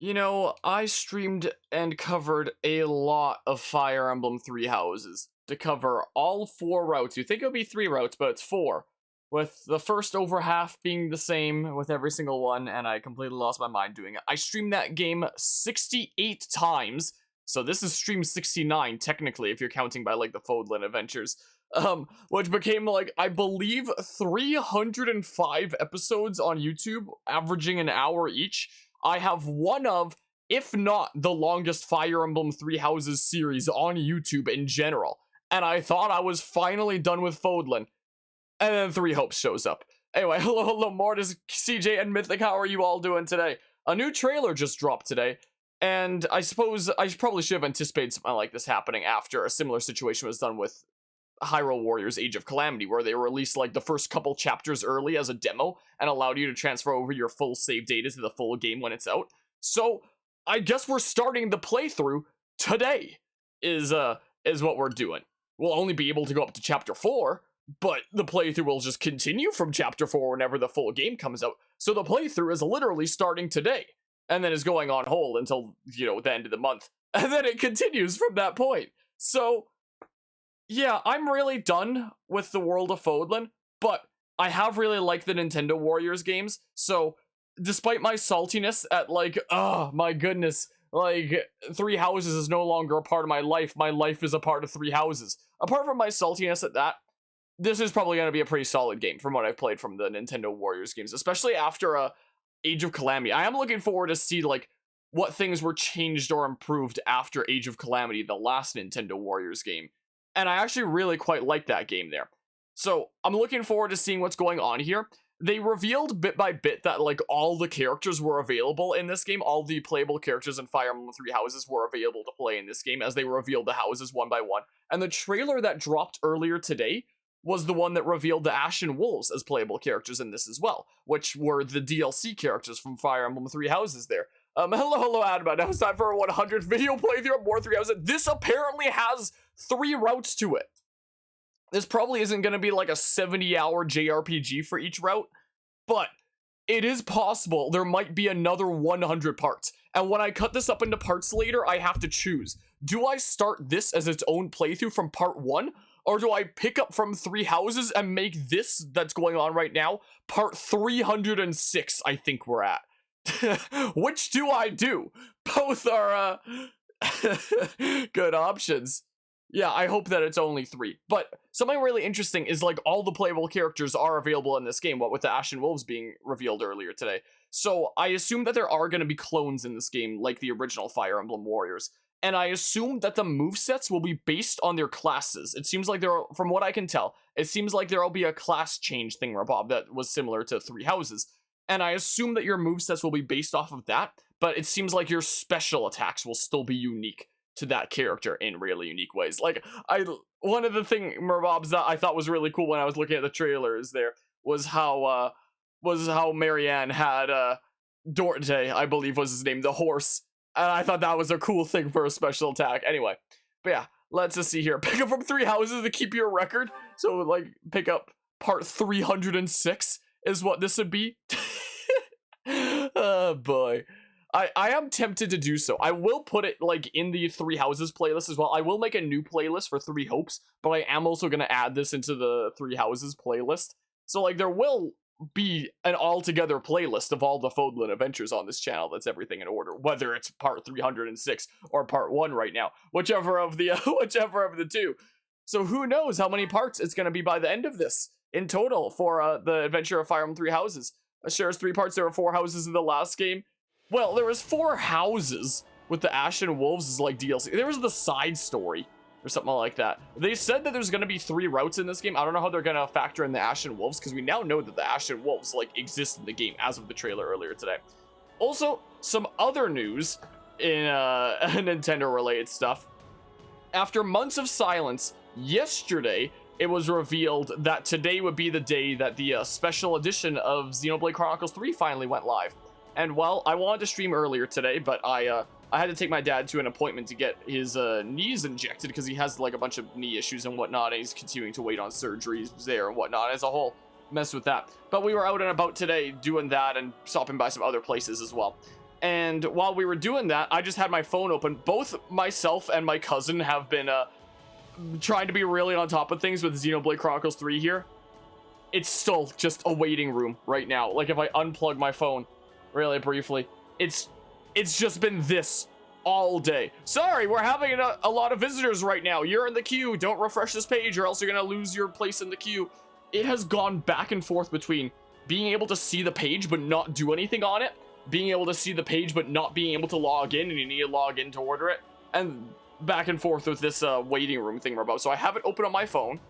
You know, I streamed and covered a lot of Fire Emblem Three Houses to cover all four routes. You think it would be three routes, but it's four, with the first over half being the same with every single one, and I completely lost my mind doing it. I streamed that game 68 times, so this is stream 69 technically if you're counting by like the Fódlan adventures. Which became like I believe 305 episodes on YouTube, averaging an hour each. I have one of, if not the longest Fire Emblem Three Houses series on YouTube in general. And I thought I was finally done with Fódlan. And then Three Hopes shows up. Anyway, hello, Mortis, CJ, and Mythic. How are you all doing today? A new trailer just dropped today. And I suppose I probably should have anticipated something like this happening after a similar situation was done with Hyrule Warriors Age of Calamity, where they released like the first couple chapters early as a demo and allowed you to transfer over your full save data to the full game when it's out. So I guess we're starting the playthrough today is what we're doing. We'll only be able to go up to chapter 4, but the playthrough will just continue from chapter 4 whenever the full game comes out. So the playthrough is literally starting today and then is going on hold until, the end of the month. And then it continues from that point. So yeah, I'm really done with the world of Fódlan, but I have really liked the Nintendo Warriors games, so despite my saltiness at like, oh my goodness, like, Three Houses is no longer a part of my life is a part of Three Houses. Apart from my saltiness at that, this is probably going to be a pretty solid game from what I've played from the Nintendo Warriors games, especially after Age of Calamity. I am looking forward to see, like, what things were changed or improved after Age of Calamity, the last Nintendo Warriors game. And I actually really quite like that game there. So I'm looking forward to seeing what's going on here. They revealed bit by bit that like all the characters were available in this game. All the playable characters in Fire Emblem Three Houses were available to play in this game as they revealed the houses one by one. And the trailer that dropped earlier today was the one that revealed the Ashen Wolves as playable characters in this as well, which were the DLC characters from Fire Emblem Three Houses there. Hello, Adama. Now it's time for a 100th video playthrough of more Three Houses. This apparently has 3 routes to it. This probably isn't going to be like a 70-hour JRPG for each route, but it is possible there might be another 100 parts. And when I cut this up into parts later, I have to choose. Do I start this as its own playthrough from part 1? Or do I pick up from Three Houses and make this that's going on right now part 306, I think we're at. Which do I do? Both are good options. Yeah, I hope that it's only 3. But something really interesting is like all the playable characters are available in this game, what with the Ashen Wolves being revealed earlier today. So I assume that there are going to be clones in this game like the original Fire Emblem Warriors. And I assume that the movesets will be based on their classes. It seems like from what I can tell, it seems like there will be a class change thingamabob that was similar to Three Houses. And I assume that your movesets will be based off of that, but it seems like your special attacks will still be unique to that character in really unique ways. Like, one of the thingamabobs that I thought was really cool when I was looking at the trailers there was how Marianne had Dorte, I believe was his name, the horse. And I thought that was a cool thing for a special attack. Anyway, but yeah, let's just see here. Pick up from Three Houses to keep your record. So, like, pick up part 306 is what this would be. Oh, boy. I am tempted to do so. I will put it, like, in the Three Houses playlist as well. I will make a new playlist for Three Hopes, but I am also going to add this into the Three Houses playlist. So, like, there will be an all-together playlist of all the Fódlan adventures on this channel that's everything in order, whether it's part 306 or part 1 right now, whichever of the two. So who knows how many parts it's going to be by the end of this in total for the adventure of Fire Emblem Three Houses. Shares 3 parts. There were 4 houses in the last game. Well, there was 4 houses with the Ashen Wolves as like DLC. There was the side story or something like that. They said that there's going to be 3 routes in this game. I don't know how they're going to factor in the Ashen Wolves, because we now know that the Ashen Wolves like exist in the game as of the trailer earlier today. Also, some other news in Nintendo related stuff. After months of silence, yesterday it was revealed that today would be the day that the special edition of Xenoblade Chronicles 3 finally went live. And well, I wanted to stream earlier today, but I had to take my dad to an appointment to get his knees injected because he has like a bunch of knee issues and whatnot, and he's continuing to wait on surgeries there and whatnot as a whole mess with that. But we were out and about today doing that and stopping by some other places as well. And while we were doing that, I just had my phone open. Both myself and my cousin have been trying to be really on top of things with Xenoblade Chronicles 3 here. It's still just a waiting room right now. Like, if I unplug my phone really briefly, it's just been this all day. Sorry, we're having a lot of visitors right now. You're in the queue. Don't refresh this page or else you're gonna lose your place in the queue. It has gone back and forth between being able to see the page but not do anything on it, being able to see the page but not being able to log in, and you need to log in to order it, and back and forth with this waiting room thing we're about. So I have it open on my phone,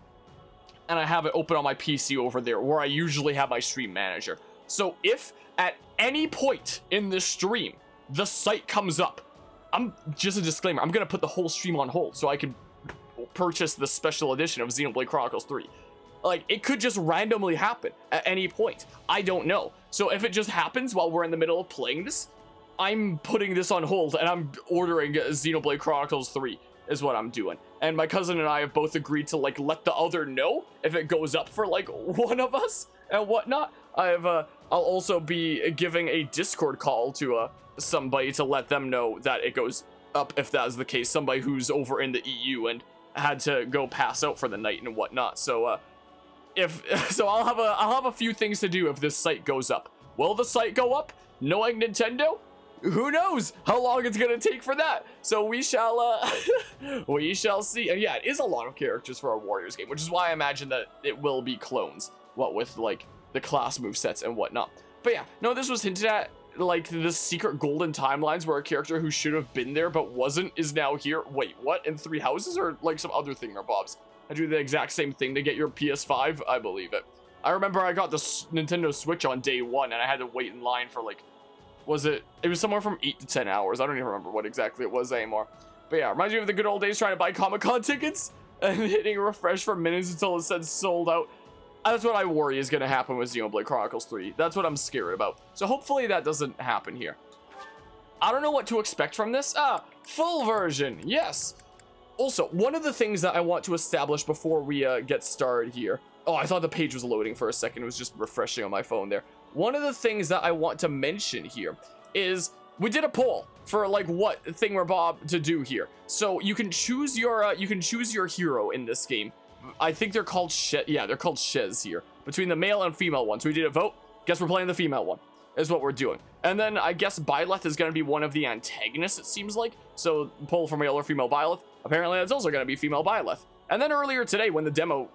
and I have it open on my PC over there, where I usually have my stream manager. So if at any point in this stream, the site comes up, I'm just a disclaimer, I'm going to put the whole stream on hold so I can purchase the special edition of Xenoblade Chronicles 3. Like, it could just randomly happen at any point. I don't know. So if it just happens while we're in the middle of playing this, I'm putting this on hold and I'm ordering Xenoblade Chronicles 3 is what I'm doing. And my cousin and I have both agreed to, like, let the other know if it goes up for, like, one of us and whatnot. I'll also be giving a Discord call to somebody to let them know that it goes up if that is the case. Somebody who's over in the EU and had to go pass out for the night and whatnot. So I'll have a few things to do if this site goes up. Will the site go up? Knowing Nintendo, who knows how long it's gonna take for that. So we shall we shall see. And yeah, it is a lot of characters for a Warriors game, which is why I imagine that it will be clones, what with like the class movesets and whatnot. But yeah, no, this was hinted at, like the secret golden timelines where a character who should have been there but wasn't is now here. Wait, what? In 3 houses or like some other thing or bobs? I do the exact same thing to get your PS5. I believe it. I remember I got the Nintendo Switch on day 1 and I had to wait in line for like, it was somewhere from 8 to 10 hours. I don't even remember what exactly it was anymore. But yeah, reminds me of the good old days trying to buy Comic-Con tickets and hitting refresh for minutes until it said sold out. That's what I worry is going to happen with Xenoblade Chronicles 3. That's what I'm scared about. So hopefully that doesn't happen here. I don't know what to expect from this. Full version. Yes. Also, one of the things that I want to establish before we get started here. Oh, I thought the page was loading for a second. It was just refreshing on my phone there. One of the things that I want to mention here is we did a poll for like what thingamabob to do here. So you can choose your hero in this game. I think they're called they're called Shez here. Between the male and female ones. We did a vote. Guess we're playing the female one. Is what we're doing. And then I guess Byleth is going to be one of the antagonists, it seems like. So poll for male or female Byleth. Apparently that's also going to be female Byleth. And then earlier today when the demo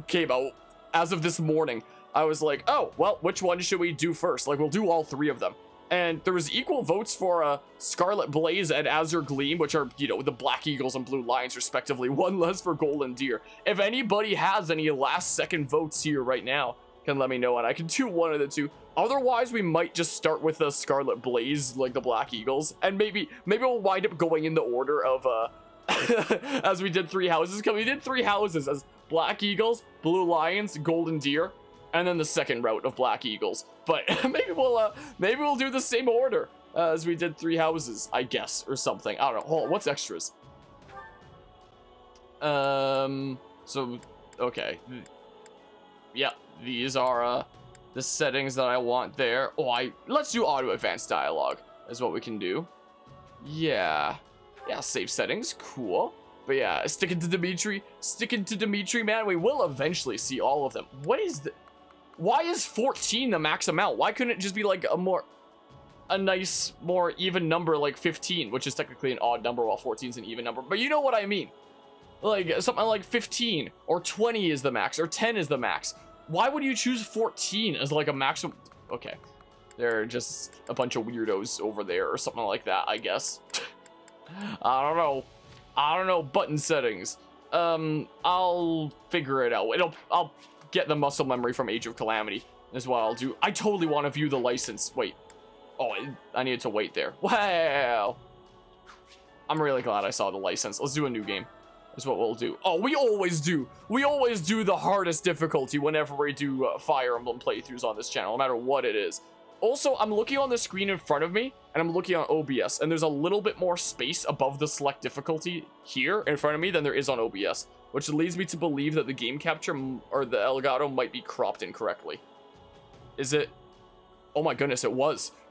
came out, as of this morning, I was like, oh, well, which one should we do first? Like, we'll do all 3 of them. And there was equal votes for Scarlet Blaze and Azure Gleam, which are, you know, the Black Eagles and Blue Lions, respectively. One less for Golden Deer. If anybody has any last-second votes here right now, can let me know, and I can do one of the 2. Otherwise, we might just start with the Scarlet Blaze, like the Black Eagles, and maybe we'll wind up going in the order of, as we did 3 houses, because we did 3 houses as Black Eagles, Blue Lions, Golden Deer, and then the second route of Black Eagles. But maybe we'll do the same order as we did 3 houses, I guess, or something. I don't know. Hold on, what's extras? So okay, yeah, these are the settings that I want there. Oh, let's do auto advanced dialogue is what we can do. Yeah, save settings, cool. But yeah, sticking to Dimitri, man. We will eventually see all of them. Why is 14 the max amount? Why couldn't it just be like a nice, more even number like 15, which is technically an odd number while 14 is an even number. But you know what I mean. Like something like 15 or 20 is the max or 10 is the max. Why would you choose 14 as like a maximum? Okay, they're just a bunch of weirdos over there or something like that, I guess. I don't know. Button settings. I'll figure it out. I'll get the muscle memory from Age of Calamity is what I'll do. I totally want to view the license. Wait. Oh, I needed to wait there. Wow. I'm really glad I saw the license. Let's do a new game. Is what we'll do. Oh, we always do. We always do the hardest difficulty whenever we do Fire Emblem playthroughs on this channel, no matter what it is. Also, I'm looking on the screen in front of me, and I'm looking on OBS, and there's a little bit more space above the select difficulty here in front of me than there is on OBS, which leads me to believe that the game capture or the Elgato might be cropped incorrectly. Is it? Oh my goodness, it was.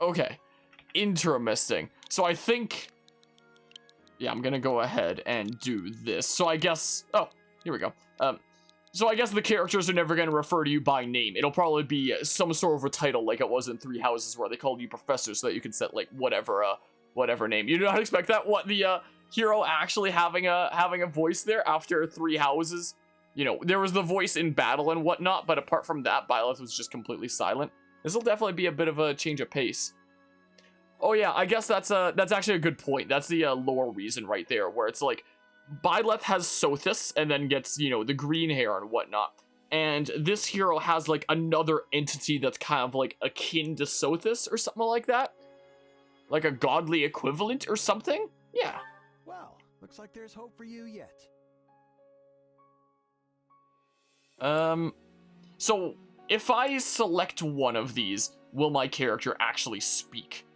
Okay. Interesting. So I think... Yeah, I'm gonna go ahead and do this. So I guess... Oh, here we go. So I guess the characters are never gonna refer to you by name. It'll probably be some sort of a title like it was in Three Houses where they called you Professor so that you can set, like, whatever name. You do not expect that? What, the, hero actually having a voice there after Three Houses? You know, there was the voice in battle and whatnot, but apart from that, Byleth was just completely silent. This will definitely be a bit of a change of pace. Oh yeah, I guess that's actually a good point. That's the lore reason right there, where it's like, Byleth has Sothis, and then gets, you know, the green hair and whatnot. And this hero has, like, another entity that's kind of, like, akin to Sothis or something like that. Like a godly equivalent or something? Yeah. Well, looks like there's hope for you yet. So, if I select one of these, will my character actually speak?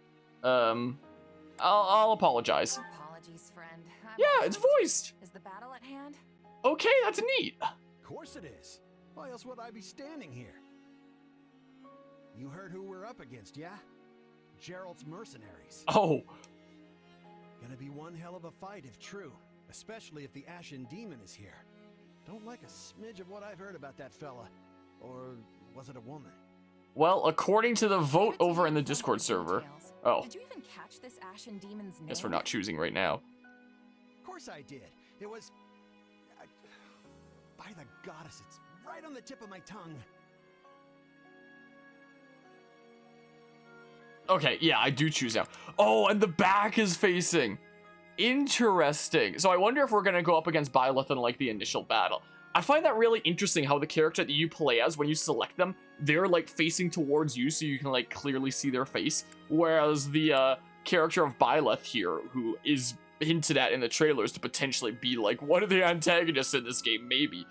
I'll apologize. Apologies, friend. Yeah, it's voiced! Is the battle at hand? Okay, that's neat. Of course it is. Why else would I be standing here? You heard who we're up against, yeah? Gerald's mercenaries. Oh. Gonna be one hell of a fight if true, especially if the Ashen Demon is here. Don't like a smidge of what I've heard about that fella. Or was it a woman? Well, according to the vote over in the Discord server. Oh. Did you even catch this Ashen Demon's name? Guess we're not choosing right now. Of course I did. It was... by the goddess, it's right on the tip of my tongue. Okay, yeah, I do choose now. Oh, and the back is facing. Interesting. So I wonder if we're going to go up against Byleth in, like, the initial battle. I find that really interesting how the character that you play as, when you select them, they're, like, facing towards you so you can, like, clearly see their face. Whereas the character of Byleth here, who is hinted at in the trailers to potentially be, like, one of the antagonists in this game, maybe,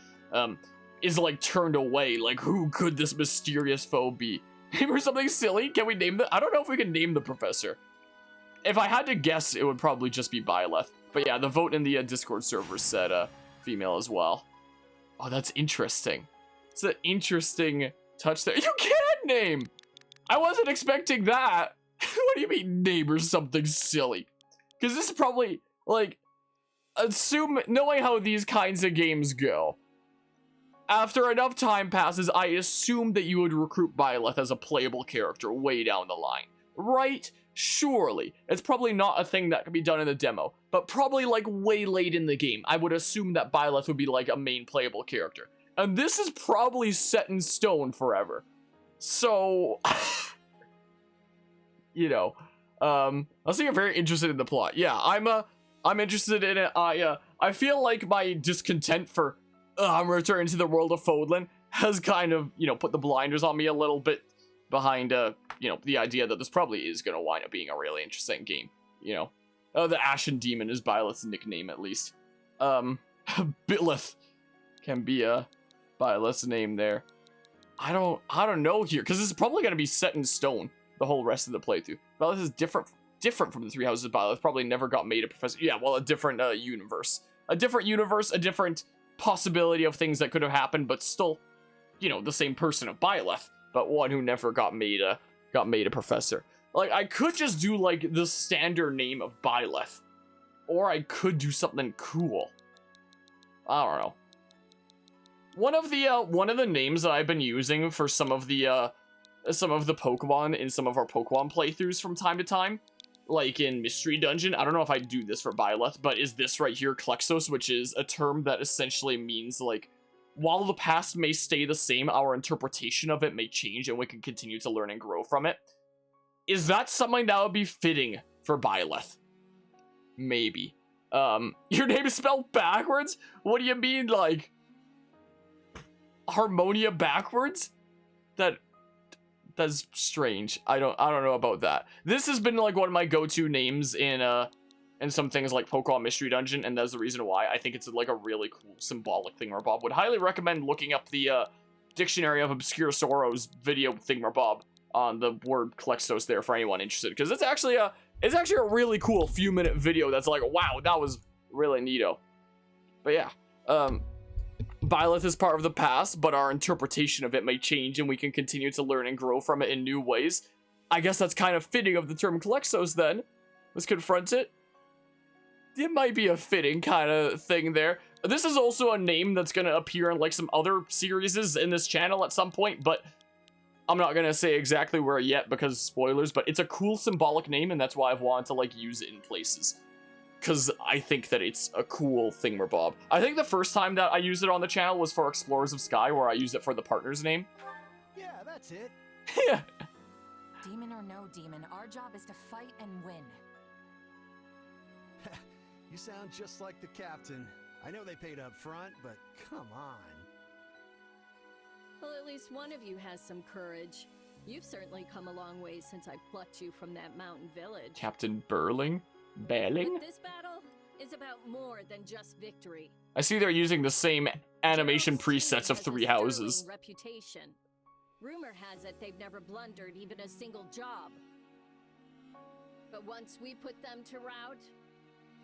is, like, turned away. Like, who could this mysterious foe be? Name her something silly? Can we name the... I don't know if we can name the professor. If I had to guess, it would probably just be Byleth. But yeah, the vote in the Discord server said female as well. Oh, that's interesting. It's an interesting touch there. You can name! I wasn't expecting that. What do you mean name her something silly? Because this is probably, like, knowing how these kinds of games go, after enough time passes, I assume that you would recruit Byleth as a playable character way down the line. Right? Surely. It's probably not a thing that can be done in the demo, but probably, like, way late in the game, I would assume that Byleth would be, like, a main playable character. And this is probably set in stone forever. So... you know, I see you're very interested in the plot. Yeah, I'm interested in it. I feel like my discontent for I'm returning to the world of Fódlan has kind of, you know, put the blinders on me a little bit behind, you know, the idea that this probably is going to wind up being a really interesting game, you know. The Ashen Demon is Byleth's nickname, at least. Byleth can be a Byleth's name there. I don't know here, because this is probably going to be set in stone the whole rest of the playthrough. Byleth is different from the Three Houses of Byleth. Probably never got made a professor. Yeah, well, a different universe. A different possibility of things that could have happened, but still, you know, the same person of Byleth, but one who never got made a professor. Like, I could just do, like, the standard name of Byleth, or I could do something cool. I don't know. One of the names that I've been using for some of the Pokemon in some of our Pokemon playthroughs from time to time, like in Mystery Dungeon, I don't know if I do this for Byleth, but is this right here, Klexos, which is a term that essentially means, like, while the past may stay the same, our interpretation of it may change and we can continue to learn and grow from it. Is that something that would be fitting for Byleth? Maybe. Your name is spelled backwards? What do you mean, like, Harmonia backwards? That's strange. I don't know about that. This has been, like, one of my go-to names in some things like Pokemon Mystery Dungeon, and that's the reason why I think it's, like, a really cool symbolic thingamabob. Would highly recommend looking up the Dictionary of Obscure Sorrows video thingamabob on the word Klexos there for anyone interested, because it's actually a really cool few-minute video that's like, wow, that was really neato. But yeah, Byleth is part of the past, but our interpretation of it may change and we can continue to learn and grow from it in new ways. I guess that's kind of fitting of the term Colexos then. Let's confront it. It might be a fitting kind of thing there. This is also a name that's going to appear in like some other series in this channel at some point, but I'm not going to say exactly where yet because spoilers, but it's a cool symbolic name, and that's why I've wanted to like use it in places. Because I think that it's a cool thingamabob. I think the first time that I used it on the channel was for Explorers of Sky, where I used it for the partner's name. Yeah, that's it. Yeah. Demon or no demon, our job is to fight and win. You sound just like the captain. I know they paid up front, but come on. Well, at least one of you has some courage. You've certainly come a long way since I plucked you from that mountain village. Captain Burling? Belling? But this battle is about more than just victory. I see they're using the same animation Gerald's team presets of has a 3 houses. sterling reputation. Rumor has it they've never blundered even a single job. But once we put them to rout,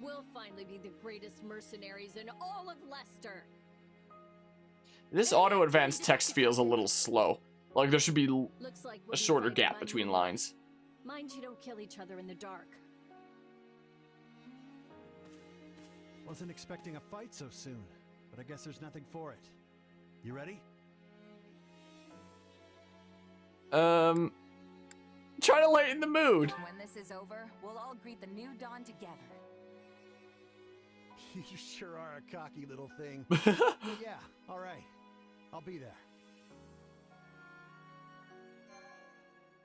we'll finally be the greatest mercenaries in all of Leicester. This auto-advanced text feels a little slow. Like there should be Looks like a shorter gap between lines. Mind you don't kill each other in the dark. Wasn't expecting a fight so soon, but I guess there's nothing for it. You ready? Try to lighten the mood. When this is over, we'll all greet the new dawn together. You sure are a cocky little thing. Yeah, all right. I'll be there.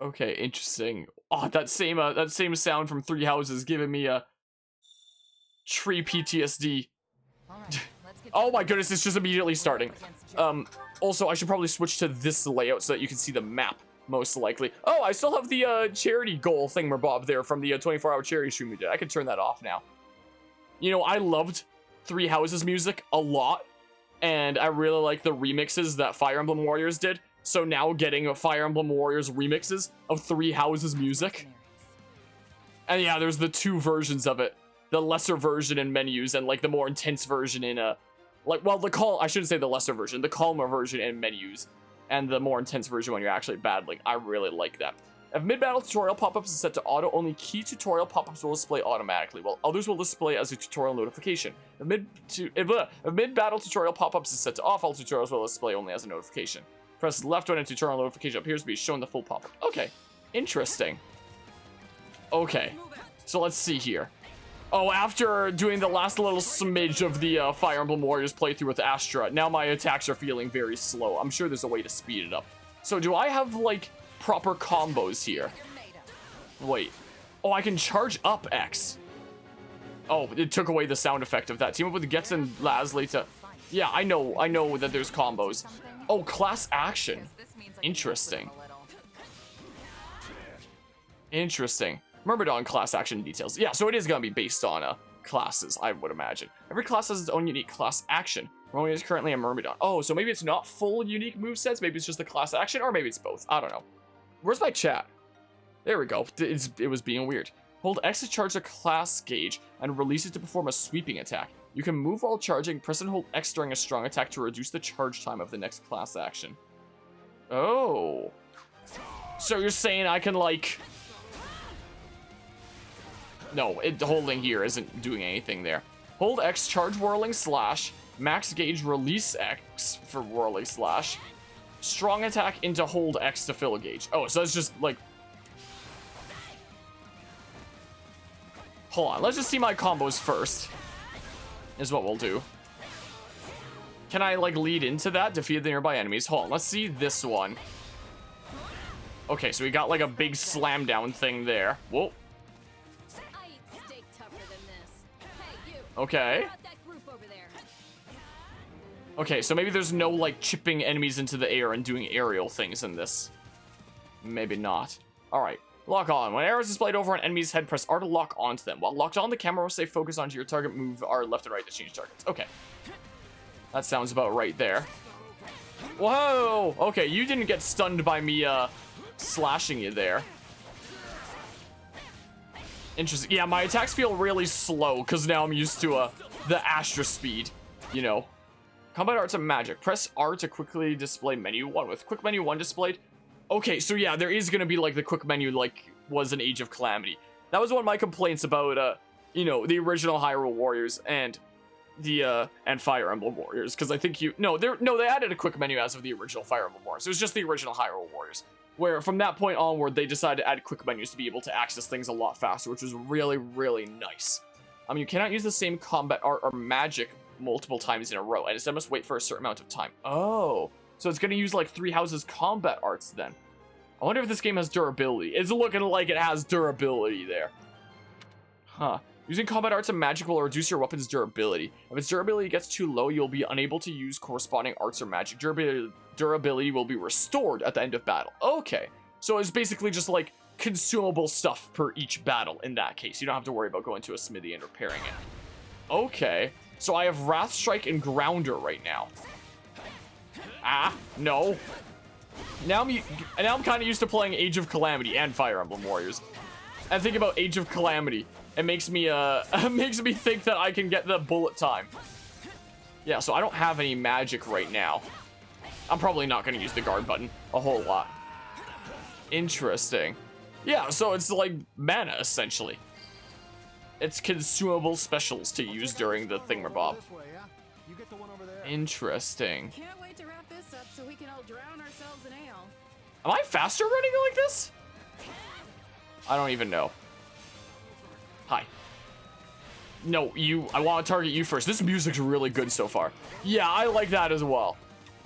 Okay, interesting. Oh, that same sound from 3 houses giving me a tree PTSD. All right, let's get Oh to my it. goodness, it's just immediately We're up starting. against Gerald. Also, I should probably switch to this layout so that you can see the map, most likely. Oh, I still have the charity goal thingamabob there from the 24-hour charity stream we did. I can turn that off now. You know, I loved 3 houses music a lot, and I really like the remixes that Fire Emblem Warriors did. So now getting a Fire Emblem Warriors remixes of 3 houses music. And yeah, there's the 2 versions of it. The lesser version in menus and like the more intense version in I shouldn't say the lesser version, the calmer version in menus, and the more intense version when you're actually battling. I really like that. If mid-battle tutorial pop-ups is set to auto, only key tutorial pop-ups will display automatically, while others will display as a tutorial notification. If mid-battle tutorial pop-ups is set to off, all tutorials will display only as a notification. Press left when a tutorial notification appears to be shown the full pop-up. Okay, interesting. Okay, so let's see here. Oh, after doing the last little smidge of the Fire Emblem Warriors playthrough with Astra, now my attacks are feeling very slow. I'm sure there's a way to speed it up. So do I have, like, proper combos here? Wait. Oh, I can charge up X. Oh, it took away the sound effect of that. Team up with Getz and Lasley to... Yeah, I know that there's combos. Oh, class action. Interesting. Interesting. Myrmidon class action details. Yeah, so it is going to be based on classes, I would imagine. Every class has its own unique class action. Romy is currently a Myrmidon. Oh, so maybe it's not full unique movesets. Maybe it's just the class action, or maybe it's both. I don't know. Where's my chat? There we go. It was being weird. Hold X to charge a class gauge and release it to perform a sweeping attack. You can move while charging. Press and hold X during a strong attack to reduce the charge time of the next class action. Oh. So you're saying I can, like... No, holding here isn't doing anything there. Hold X, charge whirling slash. Max gauge, release X for whirling slash. Strong attack into hold X to fill gauge. Oh, so that's just, like... Hold on, let's just see my combos first. Is what we'll do. Can I, like, lead into that? Defeat the nearby enemies. Hold on, let's see this one. Okay, so we got, like, a big slam down thing there. Whoa. I eat steak tougher than this. Hey, you. Okay. Cut out that group over there. Okay, so maybe there's no, like, chipping enemies into the air and doing aerial things in this. Maybe not. Alright. Lock on. When arrows displayed over an enemy's head, press R to lock onto them. While locked on, the camera will stay focused onto your target. Move R left and right to change targets. Okay. That sounds about right there. Whoa! Okay, you didn't get stunned by me, slashing you there. Interesting. Yeah, my attacks feel really slow, because now I'm used to, the Astra speed, you know. Combat Arts and Magic. Press R to quickly display menu 1. With quick menu 1 displayed, Okay, so yeah, there is gonna be like the quick menu like was in Age of Calamity. That was one of my complaints about you know, the original Hyrule Warriors and the and Fire Emblem Warriors, because I think they added a quick menu as of the original Fire Emblem Warriors. It was just the original Hyrule Warriors, where from that point onward they decided to add quick menus to be able to access things a lot faster, which was really, really nice. You cannot use the same combat art or magic multiple times in a row, and instead must wait for a certain amount of time. Oh, so it's gonna use like 3 houses combat arts then. I wonder if this game has durability. It's looking like it has durability there. Huh. Using combat arts and magic will reduce your weapon's durability. If its durability gets too low, you'll be unable to use corresponding arts or magic. Durability will be restored at the end of battle. Okay, so it's basically just like consumable stuff per each battle in that case. You don't have to worry about going to a smithy and repairing it. Okay, so I have Wrath Strike and Grounder right now. Ah, no. Now I'm kind of used to playing Age of Calamity and Fire Emblem Warriors. And think about Age of Calamity. It makes me think that I can get the bullet time. Yeah, so I don't have any magic right now. I'm probably not going to use the guard button a whole lot. Interesting. Yeah, so it's like mana, essentially. It's consumable specials to use during the thingamabob. Interesting. Can't wait to wrap this up so we can all drown ourselves in ale. Am I faster running like this? I don't even know. Hi. No, I want to target you first. This music's really good so far. Yeah, I like that as well.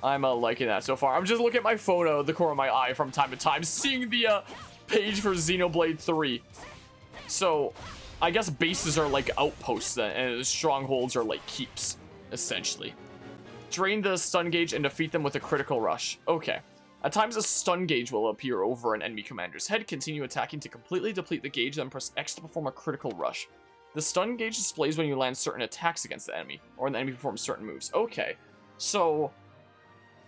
I'm liking that so far. I'm just looking at my phone out of the corner of my eye from time to time, seeing the page for Xenoblade 3. So, I guess bases are like outposts then, and strongholds are like keeps, essentially. Drain the stun gauge and defeat them with a critical rush. Okay. At times, a stun gauge will appear over an enemy commander's head. Continue attacking to completely deplete the gauge, then press X to perform a critical rush. The stun gauge displays when you land certain attacks against the enemy, or when the enemy performs certain moves. Okay, so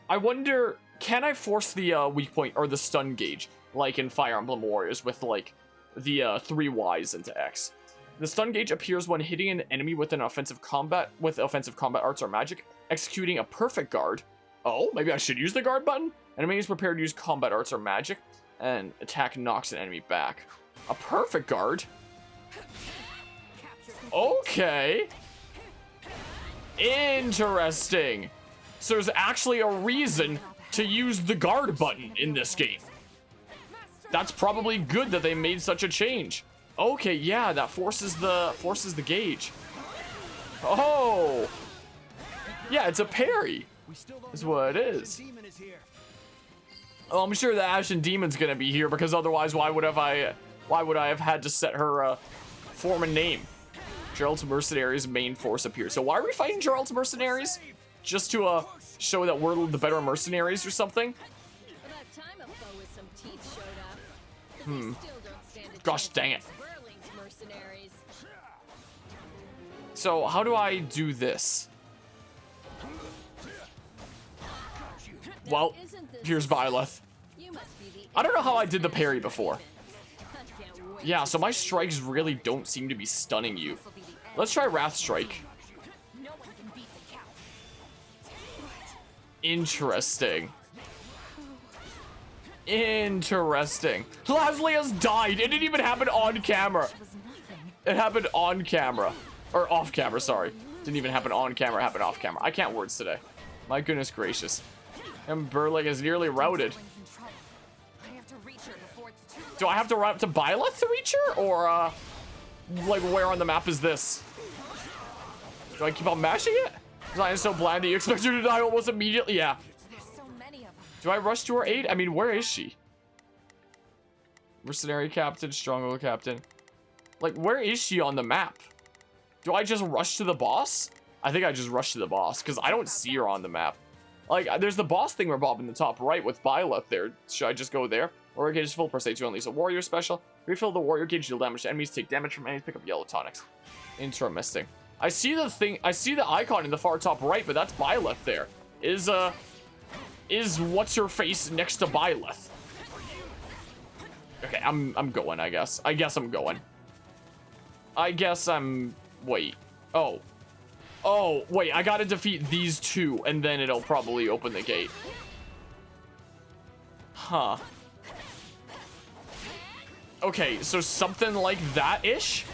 I wonder, can I force the weak point or the stun gauge, like in Fire Emblem Warriors, with like the 3 Ys into X? The stun gauge appears when hitting an enemy with offensive combat arts or magic, executing a perfect guard. Oh, maybe I should use the guard button? Enemy is prepared to use combat arts or magic, and attack knocks an enemy back. A perfect guard? Okay. Interesting. So there's actually a reason to use the guard button in this game. That's probably good that they made such a change. Okay, yeah, that forces the gauge. Oh. Yeah, it's a parry. Is what it is. Oh, I'm sure the Ashen Demon's gonna be here, because otherwise why would I have had to set her form and name? Gerald's Mercenaries main force appears. So why are we fighting Gerald's Mercenaries? Just to show that we're the better mercenaries or something? About time a foe with some teeth showed up. But they still don't stand a Gosh chance dang it. against Berling's mercenaries. So how do I do this? Well, Isn't this here's Byleth. You must be the I don't know how I did the parry before. I can't wait. Yeah, so my strikes really don't seem to be stunning you. Let's try Wrath Strike. No one can beat the count. Interesting. Interesting. Laslia's died. It didn't even happen on camera. Was nothing. It happened on camera. Or off camera, sorry. Didn't even happen on camera, it happened off camera. I can't words today. My goodness gracious. And Burling is nearly routed. Sibling's in trouble. I have to reach her before it's too late. Do I have to run up to Byleth to reach her? Or, like, where on the map is this? Do I keep on mashing it? Zion is so blind that you expect her to die almost immediately? Yeah. There's so many of them. Do I rush to her aid? I mean, where is she? Mercenary captain, stronghold captain. Like, where is she on the map? Do I just rush to the boss? I think I just rush to the boss, because I don't see her on the map. Like, there's the boss thing Bob in the top right with Byleth there. Should I just go there? Warrior gauge is full, press A to unleash a warrior special. Refill the warrior gauge, deal damage to enemies, take damage from enemies, pick up yellow tonics. Interesting. I see the icon in the far top right, but that's Byleth there. Is what's her face next to Byleth? Okay, I'm going, I guess. I guess I'm going. Wait. Oh, wait, I gotta defeat these two, and then it'll probably open the gate. Huh. Okay, so something like that-ish?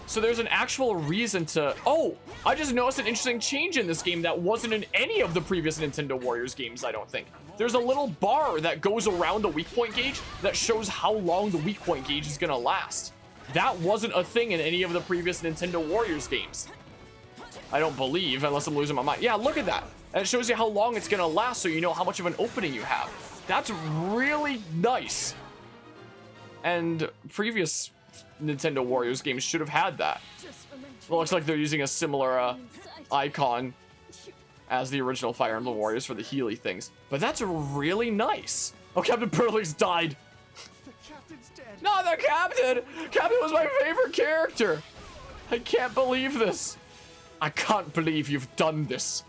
So there's an actual reason to... Oh, I just noticed an interesting change in this game that wasn't in any of the previous Nintendo Warriors games, I don't think. There's a little bar that goes around the weak point gauge that shows how long the weak point gauge is gonna last. That wasn't a thing in any of the previous Nintendo Warriors games. I don't believe, unless I'm losing my mind. Yeah, look at that. And it shows you how long it's gonna last so you know how much of an opening you have. That's really nice. And previous Nintendo Warriors games should have had that. Well, it looks like they're using a similar icon as the original Fire Emblem Warriors for the Healy things. But that's really nice. Oh, Captain Burling's died. The captain's dead. Not the captain! Captain was my favorite character. I can't believe this. I can't believe you've done this.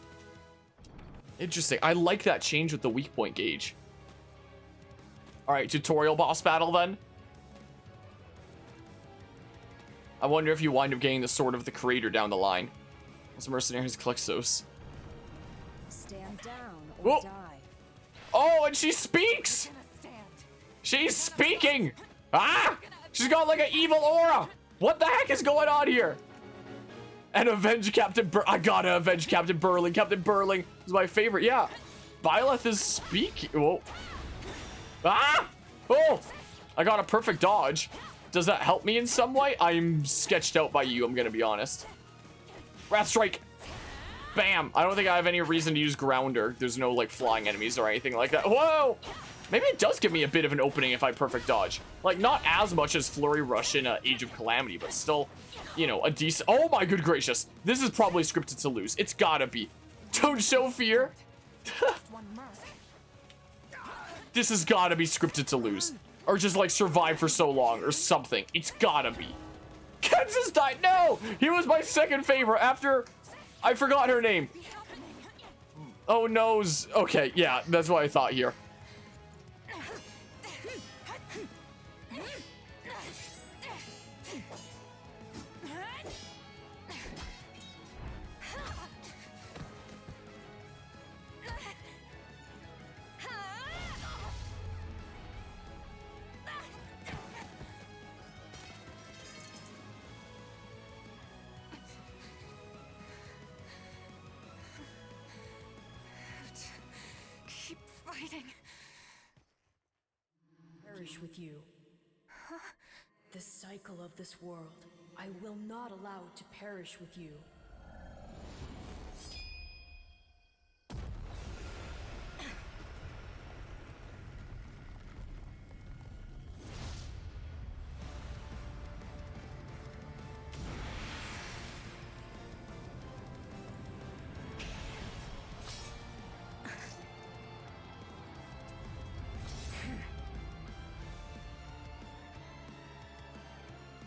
Interesting. I like that change with the weak point gauge. Alright, tutorial boss battle then. I wonder if you wind up getting the Sword of the Creator down the line. As mercenaries Calixtos. Stand down Whoa. or die. Oh, and she speaks! She's speaking! Ah! She's got like an evil aura! What the heck is going on here? And avenge Captain I gotta avenge Captain Burling. Captain Burling is my favorite. Yeah. Byleth is speaking. Whoa. Ah! Oh! I got a perfect dodge. Does that help me in some way? I'm sketched out by you, I'm gonna be honest. Wrath Strike. Bam. I don't think I have any reason to use Grounder. There's no, like, flying enemies or anything like that. Whoa! Maybe it does give me a bit of an opening if I perfect dodge. Like, not as much as Flurry Rush in Age of Calamity, but still, you know, a decent... Oh my good gracious. This is probably scripted to lose. It's gotta be. Don't show fear. This has gotta be scripted to lose. Or just, like, survive for so long or something. It's gotta be. Kansas died. No! He was my second favorite after... I forgot her name. Oh, noes. Okay, yeah, that's what I thought here. Keep fighting. Perish with you. The cycle of this world, I will not allow it to perish with you.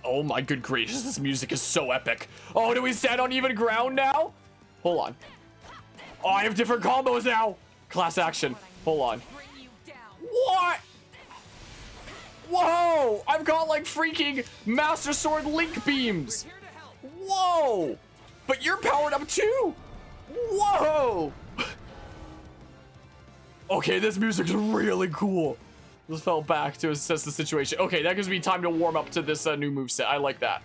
Oh my good gracious, this music is so epic. Oh, do we stand on even ground now? Hold on. Oh, I have different combos now. Class action. Hold on. What? Whoa! I've got like freaking Master Sword Link beams. Whoa! But you're powered up too. Whoa! Okay, this music's really cool. Just fell back to assess the situation. Okay, that gives me time to warm up to this new moveset. I like that.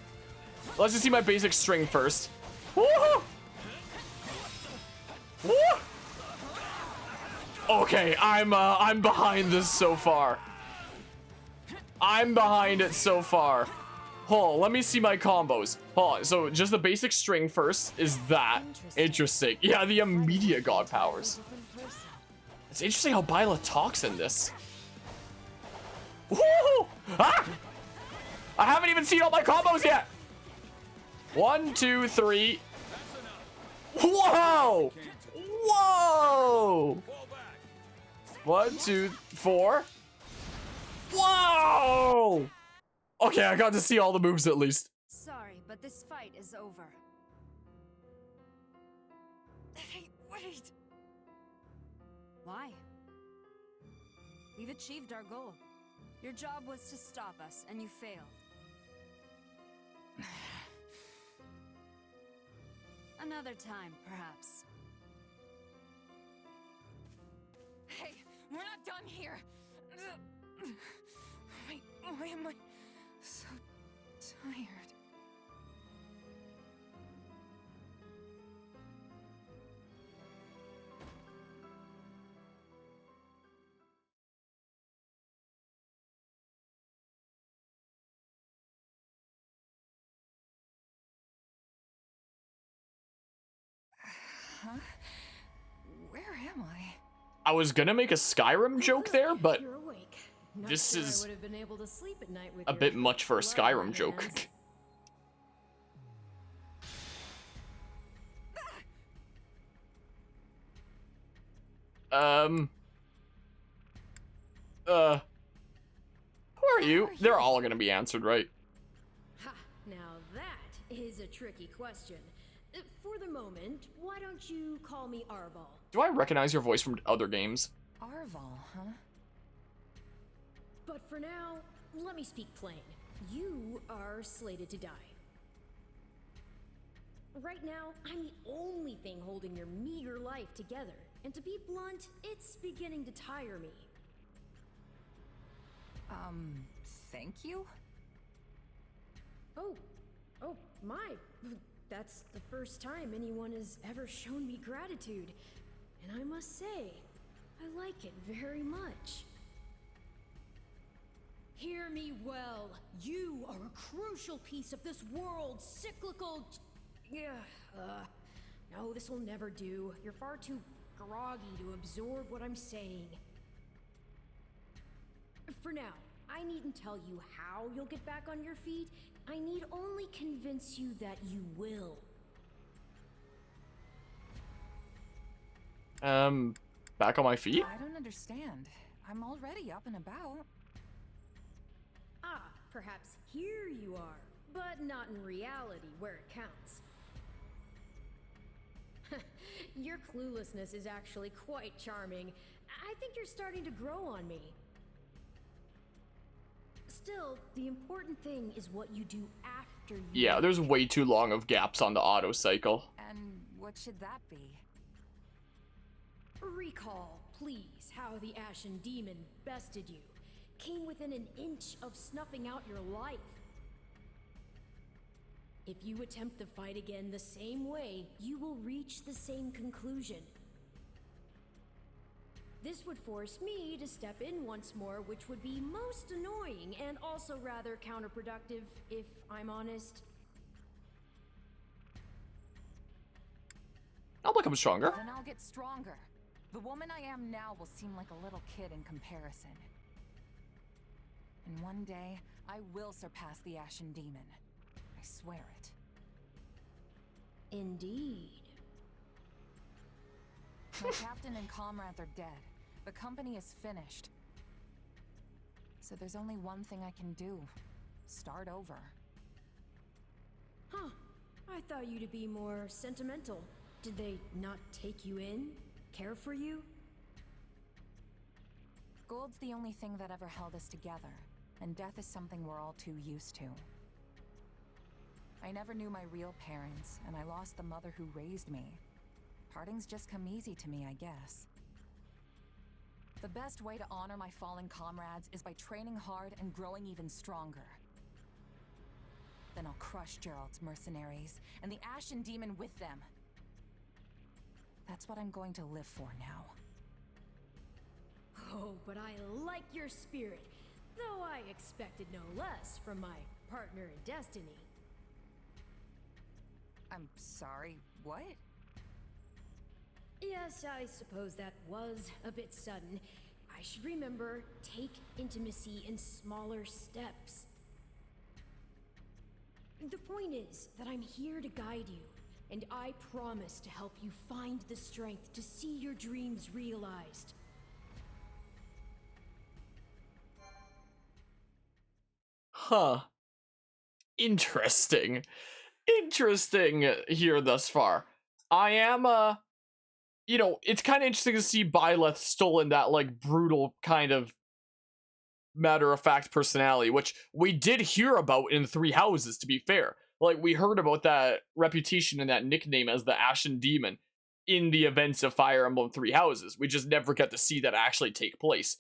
Let's just see my basic string first. Woo! Woo! Okay, I'm behind this so far. I'm behind it so far. Hold on, let me see my combos. Hold on, so just the basic string first is that. Interesting. Yeah, the immediate god powers. It's interesting how Byleth talks in this. Woo! Ah! I haven't even seen all my combos yet. 1, 2, 3. Whoa! Whoa! 1, 2, 4. Whoa! Okay, I got to see all the moves at least. Sorry, but this fight is over. Hey, wait! Why? We've achieved our goal. Your job was to stop us, and you failed. Another time, perhaps. Hey, we're not done here! Wait, why am I tired. Huh? Where am I? I was gonna make a Skyrim joke there, but You're awake. Not this sure is I would have been able to sleep at night with a your bit much for a blood on Skyrim my joke. hands. Who are you? They're all gonna be answered, right? Ha! Now that is a tricky question. For the moment, why don't you call me Arval? Do I recognize your voice from other games? Arval, huh? But for now, let me speak plain. You are slated to die. Right now, I'm the only thing holding your meager life together. And to be blunt, it's beginning to tire me. Thank you? Oh, my. That's the first time anyone has ever shown me gratitude. And I must say, I like it very much. Hear me well. You are a crucial piece of this world's cyclical... No, this will never do. You're far too groggy to absorb what I'm saying. For now, I needn't tell you how you'll get back on your feet. I need only convince you that you will. Back on my feet? I don't understand. I'm already up and about. Ah, perhaps here you are, but not in reality where it counts. Your cluelessness is actually quite charming. I think you're starting to grow on me. Still, the important thing is what you do after you... Yeah, there's way too long of gaps on the auto cycle. And what should that be? Recall, please, how the Ashen Demon bested you. Came within an inch of snuffing out your life. If you attempt the fight again the same way, you will reach the same conclusion. This would force me to step in once more, which would be most annoying and also rather counterproductive, if I'm honest. I'll become stronger. Then I'll get stronger. The woman I am now will seem like a little kid in comparison. And one day, I will surpass the Ashen Demon. I swear it. Indeed. My captain and comrades are dead. The company is finished. So there's only one thing I can do. Start over. Huh. I thought you to be more sentimental. Did they not take you in? Care for you? Gold's the only thing that ever held us together, and death is something we're all too used to. I never knew my real parents, and I lost the mother who raised me. Parting's just come easy to me, I guess. The best way to honor my fallen comrades is by training hard and growing even stronger. Then I'll crush Gerald's mercenaries, and the Ashen Demon with them. That's what I'm going to live for now. Oh, but I like your spirit, though I expected no less from my partner in destiny. I'm sorry, what? Yes, I suppose that was a bit sudden. I should remember, take intimacy in smaller steps. The point is that I'm here to guide you, and I promise to help you find the strength to see your dreams realized. Huh. Interesting. Interesting here thus far. I am, it's kind of interesting to see Byleth still in that, like, brutal kind of matter-of-fact personality, which we did hear about in Three Houses, to be fair. Like, we heard about that reputation and that nickname as the Ashen Demon in the events of Fire Emblem Three Houses. We just never get to see that actually take place.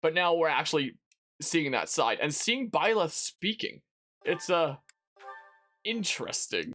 But now we're actually seeing that side, and seeing Byleth speaking. It's, Interesting.